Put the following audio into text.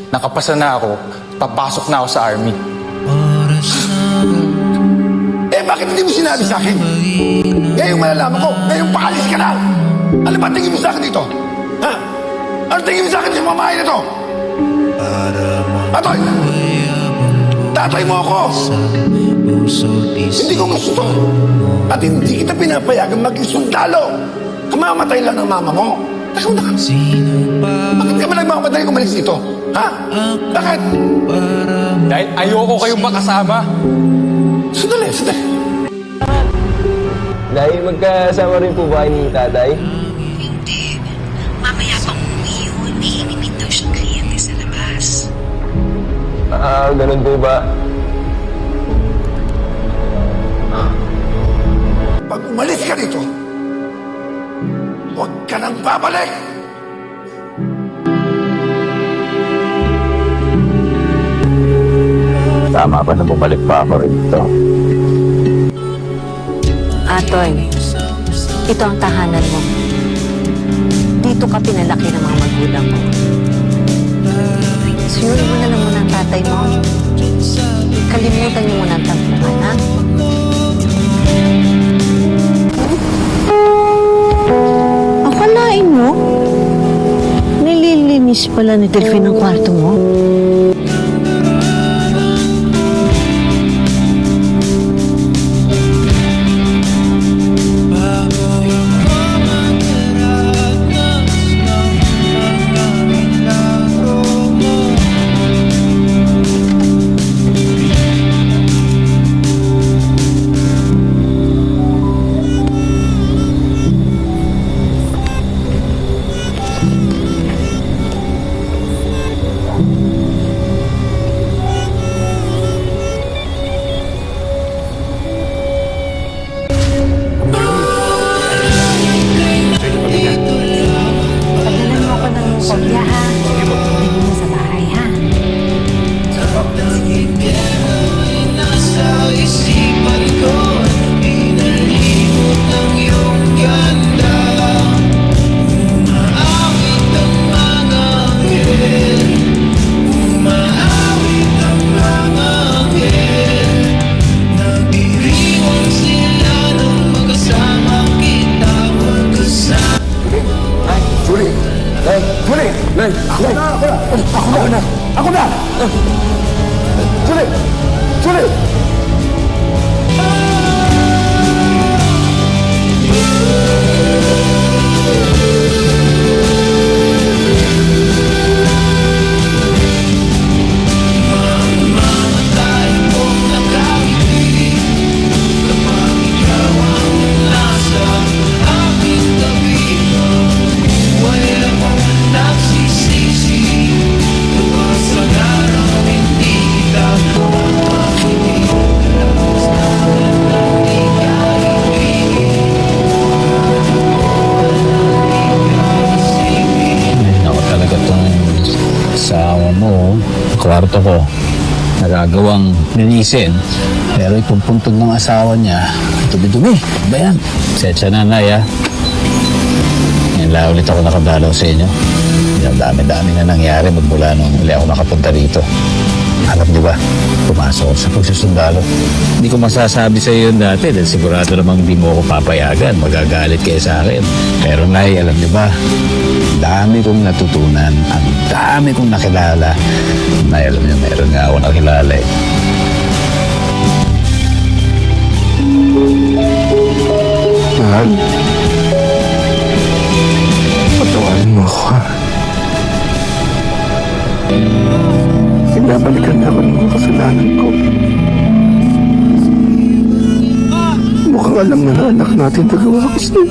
Nakapasa na ako, papasok na ako sa army. Eh, bakit hindi mo sinabi sa akin? Ngayong malalaman ko, ngayong paalis ka na! Ano ba tingin mo sa akin dito? Ha? Ano tingin mo sa akin sa mamahay na to? Atoy! Tatay mo ako! Hindi ko gusto to. At hindi kita pinapayagan maging sundalo. Kamamatay lang ng mama mo. Teka na. Bakit ka ba nagmamamadali umalis dito? Ha? Bakit? Dahil ayoko kayong makasama. Sandali. Dahil magkasama rin po ba kayo ni tatay? Hindi. Mamaya pang umuwi yun. May inipid daw siyang kliyente sa labas. Ganun po ba? Pag umalis ka dito, huwag ka nang babalik! Tama pa na bumalik pa ako rito. Atoy, ito ang tahanan mo. Dito ka pinalaki ng mga magulang mo. Suyuin mo na lang muna ang tatay mo. Kalimutan niyo muna ang tampuhan, ha? Akalain mo? Nililinis pala ni Delphine ang kwarto mo? Pagdalan mo ako ng kopya, ha? Hindi mo sa bahay, ha? Julie! Ako na! Julie! Kwarto ko, nagagawang linisin. Pero itong puntod ng asawa niya, dumi-dumi. Ano ba yan? Sensya na, Nay, ha? Ngayon lang ulit ako nakadalaw sa inyo. Yung dami-dami na nangyari magmula nung uli ako nakapunta rito. Alam niyo ba, pumasok ako sa pagsusundalo. Hindi ko masasabi sa iyo yun dati dahil sigurado namang hindi mo ako papayagan. Magagalit kayo sa akin. Pero, Nay, alam niyo ba, dami kong natutunan, ang dami kong nakilala. Nay, alam niyo, meron nga ako nakilala eh. Mahal, patawarin mo ako, ha? Pinabalikan na ako ng mga kasalanan ko. Mukhang alam na anak natin nagawa ko sa'yo.